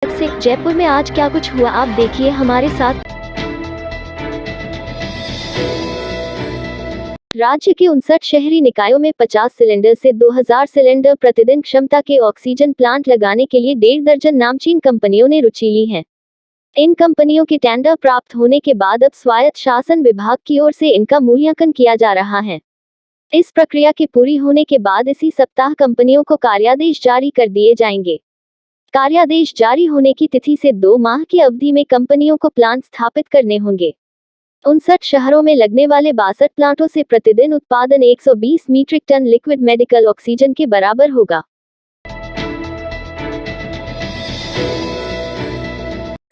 से जयपुर में आज क्या कुछ हुआ आप देखिए हमारे साथ। राज्य के 59 शहरी निकायों में 50 सिलेंडर से 2000 सिलेंडर प्रतिदिन क्षमता के ऑक्सीजन प्लांट लगाने के लिए 1.5 दर्जन नामचीन कंपनियों ने रुचि ली है। इन कंपनियों के टेंडर प्राप्त होने के बाद अब स्वायत्त शासन विभाग की ओर से इनका मूल्यांकन किया जा रहा है। इस प्रक्रिया के पूरी होने के बाद इसी सप्ताह कंपनियों को कार्यादेश जारी कर दिए जाएंगे। कार्यादेश जारी होने की तिथि से 2 माह की अवधि में कंपनियों को प्लांट स्थापित करने होंगे। 59 शहरों में लगने वाले 62 प्लांटों से प्रतिदिन उत्पादन 120 metric ton liquid medical oxygen के बराबर होगा।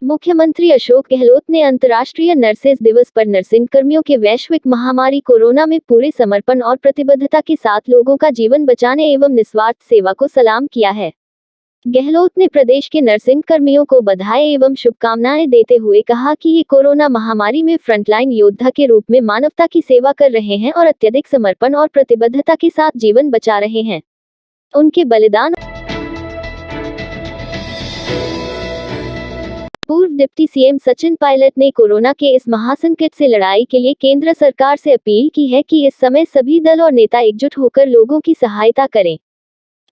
मुख्यमंत्री अशोक गहलोत ने अंतर्राष्ट्रीय नर्सेज दिवस पर नर्सिंग कर्मियों के वैश्विक महामारी कोरोना में पूरे समर्पण और प्रतिबद्धता के साथ लोगों का जीवन बचाने एवं निस्वार्थ सेवा को सलाम किया है। गहलोत ने प्रदेश के नर्सिंग कर्मियों को बधाई एवं शुभकामनाएं देते हुए कहा कि ये कोरोना महामारी में फ्रंटलाइन योद्धा के रूप में मानवता की सेवा कर रहे हैं और अत्यधिक समर्पण और प्रतिबद्धता के साथ जीवन बचा रहे हैं। उनके बलिदान। पूर्व डिप्टी सीएम सचिन पायलट ने कोरोना के इस महासंकट से लड़ाई के लिए केंद्र सरकार से अपील की है कि इस समय सभी दल और नेता एकजुट होकर लोगों की सहायता करें।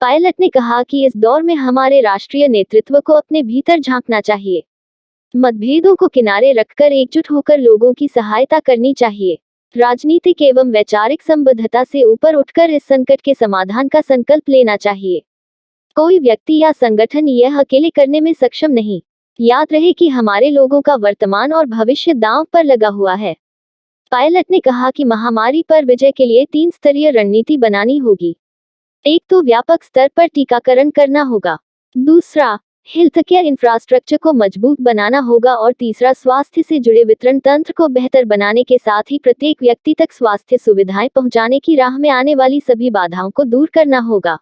पायलट ने कहा कि इस दौर में हमारे राष्ट्रीय नेतृत्व को अपने भीतर झांकना चाहिए। मतभेदों को किनारे रखकर एकजुट होकर लोगों की सहायता करनी चाहिए। राजनीतिक एवं वैचारिक संबद्धता से ऊपर उठकर इस संकट के समाधान का संकल्प लेना चाहिए। कोई व्यक्ति या संगठन यह अकेले करने में सक्षम नहीं। याद रहे कि हमारे लोगों का वर्तमान और भविष्य दांव पर लगा हुआ है। पायलट ने कहा कि महामारी पर विजय के लिए 3 स्तरीय रणनीति बनानी होगी। एक तो व्यापक स्तर पर टीकाकरण करना होगा, दूसरा हेल्थ केयर इंफ्रास्ट्रक्चर को मजबूत बनाना होगा और तीसरा स्वास्थ्य से जुड़े वितरण तंत्र को बेहतर बनाने के साथ ही प्रत्येक व्यक्ति तक स्वास्थ्य सुविधाएं पहुंचाने की राह में आने वाली सभी बाधाओं को दूर करना होगा।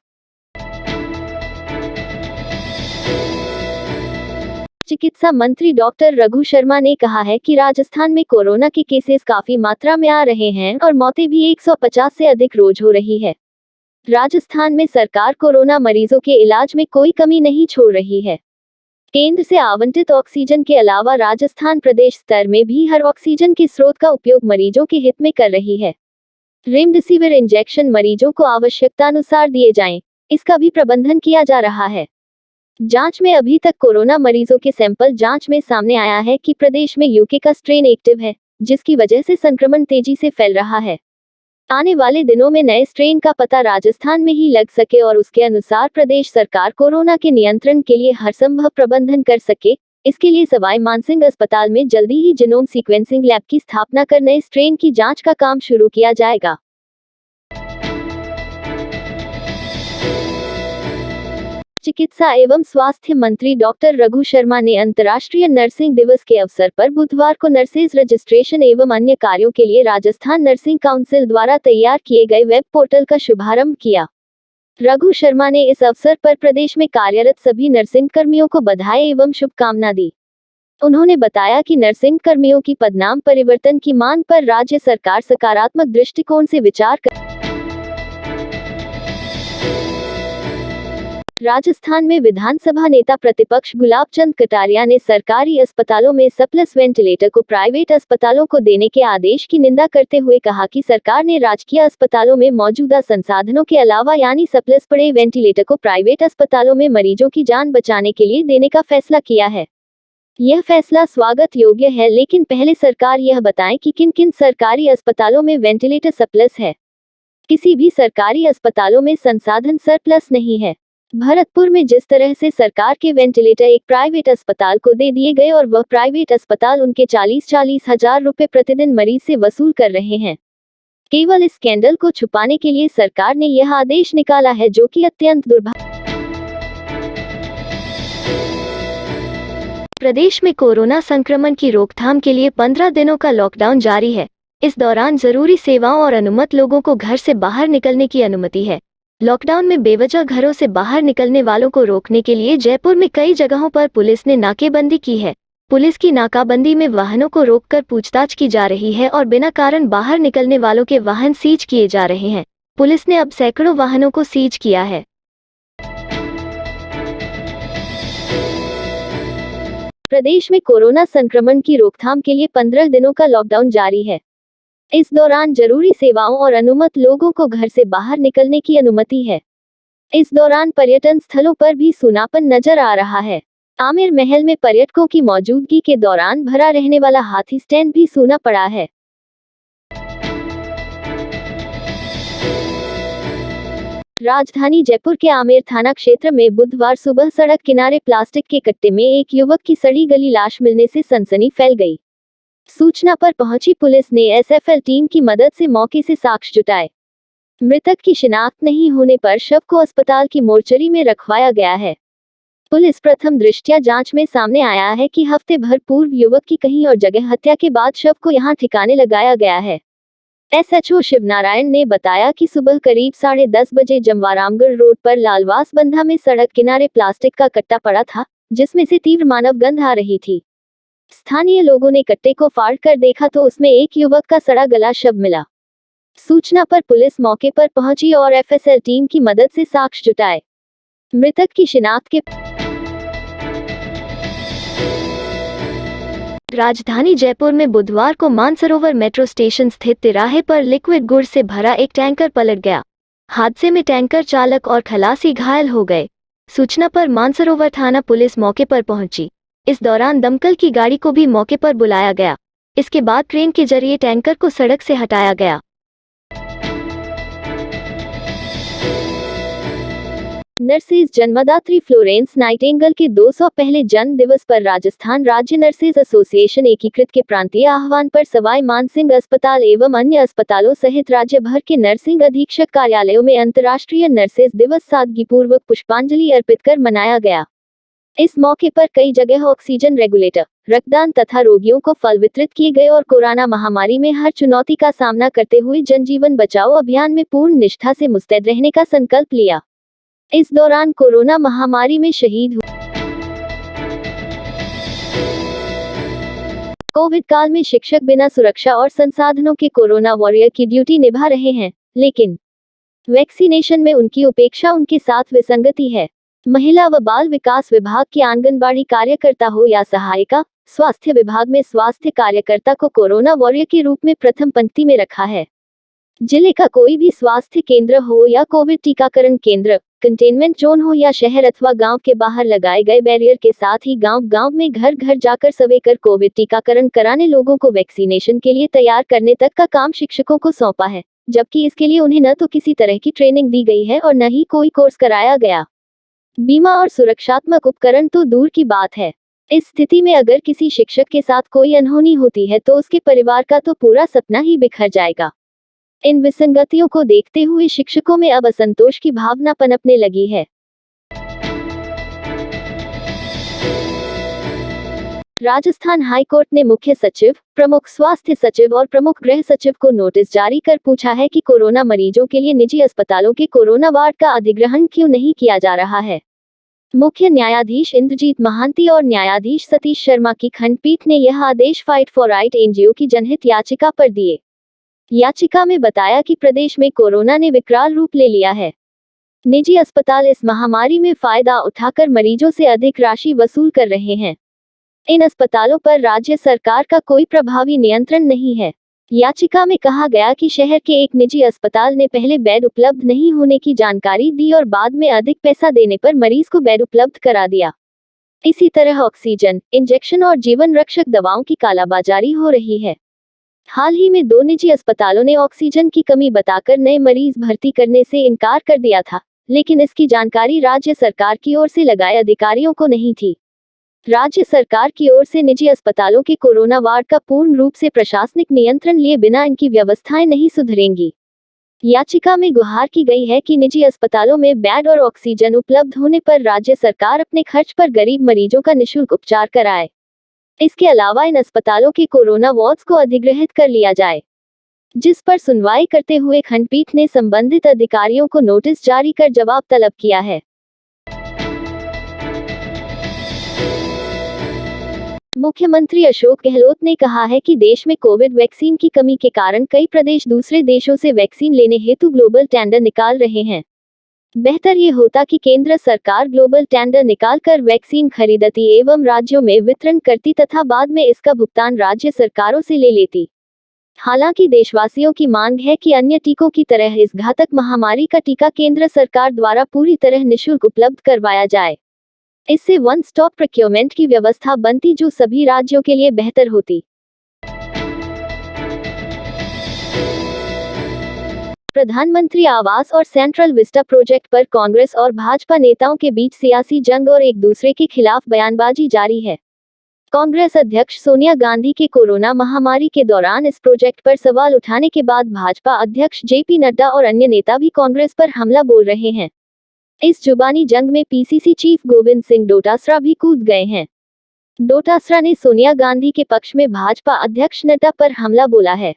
चिकित्सा मंत्री डॉक्टर रघु शर्मा ने कहा है कि राजस्थान में कोरोना के केसेस काफी मात्रा में आ रहे हैं और मौतें भी 150 से अधिक रोज हो रही है। राजस्थान में सरकार कोरोना मरीजों के इलाज में कोई कमी नहीं छोड़ रही है। केंद्र से आवंटित ऑक्सीजन के अलावा राजस्थान प्रदेश स्तर में भी हर ऑक्सीजन के स्रोत का उपयोग मरीजों के हित में कर रही है। रेमडेसिविर इंजेक्शन मरीजों को आवश्यकतानुसार दिए जाएं, इसका भी प्रबंधन किया जा रहा है। जांच में अभी तक कोरोना मरीजों के सैंपल जांच में सामने आया है कि प्रदेश में यूके का स्ट्रेन एक्टिव है, जिसकी वजह से संक्रमण तेजी से फैल रहा है। आने वाले दिनों में नए स्ट्रेन का पता राजस्थान में ही लग सके और उसके अनुसार प्रदेश सरकार कोरोना के नियंत्रण के लिए हर संभव प्रबंधन कर सके, इसके लिए सवाई मानसिंह अस्पताल में जल्दी ही जीनोम सीक्वेंसिंग लैब की स्थापना कर नए स्ट्रेन की जांच का काम शुरू किया जाएगा। चिकित्सा एवं स्वास्थ्य मंत्री डॉक्टर रघु शर्मा ने अंतर्राष्ट्रीय नर्सिंग दिवस के अवसर पर बुधवार को नर्सेज रजिस्ट्रेशन एवं अन्य कार्यों के लिए राजस्थान नर्सिंग काउंसिल द्वारा तैयार किए गए वेब पोर्टल का शुभारंभ किया। रघु शर्मा ने इस अवसर पर प्रदेश में कार्यरत सभी नर्सिंग कर्मियों को बधाई एवं शुभकामना दी। उन्होंने बताया कि नर्सिंग कर्मियों की पदनाम परिवर्तन की मांग पर राज्य सरकार सकारात्मक दृष्टिकोण से विचार कर राजस्थान में विधानसभा नेता प्रतिपक्ष गुलाब चंद कटारिया ने सरकारी अस्पतालों में सरप्लस वेंटिलेटर को प्राइवेट अस्पतालों को देने के आदेश की निंदा करते हुए कहा कि सरकार ने राजकीय अस्पतालों में मौजूदा संसाधनों के अलावा यानी सरप्लस पड़े वेंटिलेटर को प्राइवेट अस्पतालों में मरीजों की जान बचाने के लिए देने का फैसला किया है। यह फैसला स्वागत योग्य है, लेकिन पहले सरकार यह बताएं कि किन किन सरकारी अस्पतालों में वेंटिलेटर सरप्लस है। किसी भी सरकारी अस्पतालों में संसाधन सरप्लस नहीं है। भरतपुर में जिस तरह से सरकार के वेंटिलेटर एक प्राइवेट अस्पताल को दे दिए गए और वह प्राइवेट अस्पताल उनके 40-40 हजार रुपए प्रतिदिन मरीज से वसूल कर रहे हैं, केवल इस स्कैंडल को छुपाने के लिए सरकार ने यह आदेश निकाला है, जो कि अत्यंत दुर्भाग्य। प्रदेश में कोरोना संक्रमण की रोकथाम के लिए 15 दिनों का लॉकडाउन जारी है। इस दौरान जरूरी सेवाओं और अनुमत लोगों को घर से बाहर निकलने की अनुमति है। लॉकडाउन में बेवजह घरों से बाहर निकलने वालों को रोकने के लिए जयपुर में कई जगहों पर पुलिस ने नाकेबंदी की है। पुलिस की नाकाबंदी में वाहनों को रोककर पूछताछ की जा रही है और बिना कारण बाहर निकलने वालों के वाहन सीज किए जा रहे हैं। पुलिस ने अब सैकड़ों वाहनों को सीज किया है। प्रदेश में कोरोना संक्रमण की रोकथाम के लिए 15 दिनों का लॉकडाउन जारी है। इस दौरान जरूरी सेवाओं और अनुमत लोगों को घर से बाहर निकलने की अनुमति है। इस दौरान पर्यटन स्थलों पर भी सूनापन नजर आ रहा है। आमिर महल में पर्यटकों की मौजूदगी के दौरान भरा रहने वाला हाथी स्टैंड भी सूना पड़ा है। राजधानी जयपुर के आमेर थाना क्षेत्र में बुधवार सुबह सड़क किनारे प्लास्टिक के कट्टे में एक युवक की सड़ी गली लाश मिलने से सनसनी फैल गई। सूचना पर पहुंची पुलिस ने एसएफएल टीम की मदद से मौके से साक्ष्य जुटाए। मृतक की शिनाख्त नहीं होने पर शव को अस्पताल की मोर्चरी में रखवाया गया है। पुलिस प्रथम दृष्टया जांच में सामने आया है कि हफ्ते भर पूर्व युवक की कहीं और जगह हत्या के बाद शव को यहां ठिकाने लगाया गया है। एसएचओ शिवनारायण ने बताया कि सुबह करीब 10:30 बजे जमवारामगढ़ रोड पर लालवास बंधा में सड़क किनारे प्लास्टिक का कट्टा पड़ा था, जिसमें से तीव्र मानव गंध आ रही थी। स्थानीय लोगों ने कट्टे को फाड़ कर देखा तो उसमें एक युवक का सड़ा गला शव मिला। सूचना पर पुलिस मौके पर पहुंची और एफएसएल टीम की मदद से साक्ष्य जुटाए। मृतक की शिनाख्त के राजधानी जयपुर में बुधवार को मानसरोवर मेट्रो स्टेशन स्थित तिराहे पर लिक्विड गुड़ से भरा एक टैंकर पलट गया। हादसे में टैंकर चालक और खलासी घायल हो गए। सूचना पर मानसरोवर थाना पुलिस मौके पर पहुंची। इस दौरान दमकल की गाड़ी को भी मौके पर बुलाया गया। इसके बाद क्रेन के जरिए टैंकर को सड़क से हटाया गया। नर्सेज जन्मदात्री फ्लोरेंस नाइटिंगेल के 200 पहले जन्म दिवस पर राजस्थान राज्य नर्सेज एसोसिएशन एकीकृत के प्रांतीय आह्वान पर सवाई मानसिंह अस्पताल एवं अन्य अस्पतालों सहित राज्य भर के नर्सिंग अधीक्षक कार्यालयों में अंतर्राष्ट्रीय नर्सेज दिवस सादगीपूर्वक पुष्पांजलि अर्पित कर मनाया गया। इस मौके पर कई जगह ऑक्सीजन रेगुलेटर, रक्तदान तथा रोगियों को फल वितरित किए गए और कोरोना महामारी में हर चुनौती का सामना करते हुए जनजीवन बचाओ अभियान में पूर्ण निष्ठा से मुस्तैद रहने का संकल्प लिया। इस दौरान कोरोना महामारी में शहीद हुए कोविड काल में शिक्षक बिना सुरक्षा और संसाधनों के कोरोना वॉरियर की ड्यूटी निभा रहे हैं, लेकिन वैक्सीनेशन में उनकी उपेक्षा उनके साथ विसंगति है। महिला व बाल विकास विभाग की आंगनबाड़ी कार्यकर्ता हो या सहायिका, स्वास्थ्य विभाग में स्वास्थ्य कार्यकर्ता को कोरोना वॉरियर के रूप में प्रथम पंक्ति में रखा है। जिले का कोई भी स्वास्थ्य केंद्र हो या कोविड टीकाकरण केंद्र, कंटेनमेंट जोन हो या शहर अथवा गांव के बाहर लगाए गए बैरियर के साथ ही गांव-गांव में घर-घर जाकर सर्वे कर कोविड टीकाकरण कराने लोगों को वैक्सीनेशन के लिए तैयार करने तक का काम शिक्षकों को सौंपा है, जबकि इसके लिए उन्हें न तो किसी तरह की ट्रेनिंग दी गई है और न ही कोई कोर्स कराया गया। बीमा और सुरक्षात्मक उपकरण तो दूर की बात है। इस स्थिति में अगर किसी शिक्षक के साथ कोई अनहोनी होती है तो उसके परिवार का तो पूरा सपना ही बिखर जाएगा। इन विसंगतियों को देखते हुए शिक्षकों में अब असंतोष की भावना पनपने लगी है। राजस्थान हाईकोर्ट ने मुख्य सचिव, प्रमुख स्वास्थ्य सचिव और प्रमुख गृह सचिव को नोटिस जारी कर पूछा है कि कोरोना मरीजों के लिए निजी अस्पतालों के कोरोना वार्ड का अधिग्रहण क्यों नहीं किया जा रहा है। मुख्य न्यायाधीश इंद्रजीत महांती और न्यायाधीश सतीश शर्मा की खंडपीठ ने यह आदेश फाइट फॉर राइट एनजीओ की जनहित याचिका पर दिए। याचिका में बताया कि प्रदेश में कोरोना ने विकराल रूप ले लिया है। निजी अस्पताल इस महामारी में फायदा उठाकर मरीजों से अधिक राशि वसूल कर रहे हैं। इन अस्पतालों पर राज्य सरकार का कोई प्रभावी नियंत्रण नहीं है। याचिका में कहा गया कि शहर के एक निजी अस्पताल ने पहले बेड उपलब्ध नहीं होने की जानकारी दी और बाद में अधिक पैसा देने पर मरीज को बेड उपलब्ध करा दिया। इसी तरह ऑक्सीजन, इंजेक्शन और जीवन रक्षक दवाओं की कालाबाजारी हो रही है। हाल ही में 2 निजी अस्पतालों ने ऑक्सीजन की कमी बताकर नए मरीज भर्ती करने से इनकार कर दिया था, लेकिन इसकी जानकारी राज्य सरकार की ओर से लगाए अधिकारियों को नहीं थी। राज्य सरकार की ओर से निजी अस्पतालों के कोरोना वार्ड का पूर्ण रूप से प्रशासनिक नियंत्रण लिए बिना इनकी व्यवस्थाएं नहीं सुधरेंगी। याचिका में गुहार की गई है कि निजी अस्पतालों में बेड और ऑक्सीजन उपलब्ध होने पर राज्य सरकार अपने खर्च पर गरीब मरीजों का निःशुल्क उपचार कराए। इसके अलावा इन अस्पतालों के कोरोना वार्ड्स को अधिग्रहित कर लिया जाए, जिस पर सुनवाई करते हुए खंडपीठ ने संबंधित अधिकारियों को नोटिस जारी कर जवाब तलब किया है। मुख्यमंत्री अशोक गहलोत ने कहा है कि देश में कोविड वैक्सीन की कमी के कारण कई प्रदेश दूसरे देशों से वैक्सीन लेने हेतु ग्लोबल टेंडर निकाल रहे हैं। बेहतर ये होता कि केंद्र सरकार ग्लोबल टेंडर निकालकर वैक्सीन खरीदती एवं राज्यों में वितरण करती तथा बाद में इसका भुगतान राज्य सरकारों से ले लेती। हालांकि देशवासियों की मांग है कि अन्य टीकों की तरह इस घातक महामारी का टीका केंद्र सरकार द्वारा पूरी तरह निःशुल्क उपलब्ध करवाया जाए। इससे वन स्टॉप प्रोक्योरमेंट की व्यवस्था बनती जो सभी राज्यों के लिए बेहतर होती। प्रधानमंत्री आवास और सेंट्रल विस्टा प्रोजेक्ट पर कांग्रेस और भाजपा नेताओं के बीच सियासी जंग और एक दूसरे के खिलाफ बयानबाजी जारी है। कांग्रेस अध्यक्ष सोनिया गांधी के कोरोना महामारी के दौरान इस प्रोजेक्ट पर सवाल उठाने के बाद भाजपा अध्यक्ष जेपी नड्डा और अन्य नेता भी कांग्रेस पर हमला बोल रहे हैं। इस जुबानी जंग में पीसीसी चीफ गोविंद सिंह डोटासरा भी कूद गए हैं। डोटासरा ने सोनिया गांधी के पक्ष में भाजपा अध्यक्ष नड्डा पर हमला बोला है।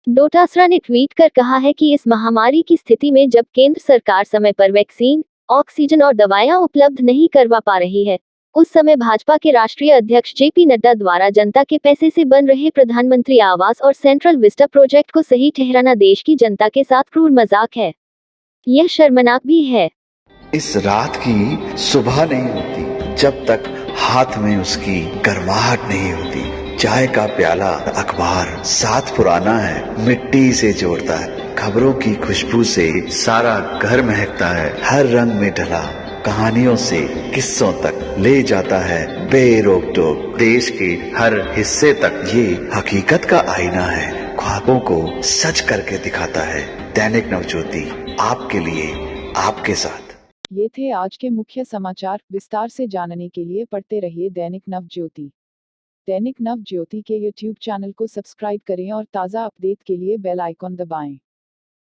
डोटासरा ने ट्वीट कर कहा है कि इस महामारी की स्थिति में जब केंद्र सरकार समय पर वैक्सीन, ऑक्सीजन और दवाइयां उपलब्ध नहीं करवा पा रही है, उस समय भाजपा के राष्ट्रीय अध्यक्ष जेपी नड्डा द्वारा जनता के पैसे से बन रहे प्रधानमंत्री आवास और सेंट्रल विस्टा प्रोजेक्ट को सही ठहराना देश की जनता के साथ क्रूर मजाक है। यह शर्मनाक भी है। इस रात की सुबह नहीं होती जब तक हाथ में उसकी गर्माहट नहीं होती। चाय का प्याला, अखबार साथ पुराना है, मिट्टी से जोड़ता है। खबरों की खुशबू से सारा घर महकता है। हर रंग में ढला कहानियों से किस्सों तक ले जाता है बेरोक टोक। देश के हर हिस्से तक ये हकीकत का आईना है। ख्वाबों को सच करके दिखाता है। दैनिक नवज्योति, आपके लिए, आपके साथ। ये थे आज के मुख्य समाचार। विस्तार से जानने के लिए पढ़ते रहिए दैनिक नवज्योति। दैनिक नवज्योति के YouTube चैनल को सब्सक्राइब करें और ताज़ा अपडेट के लिए बेल आइकॉन दबाएं।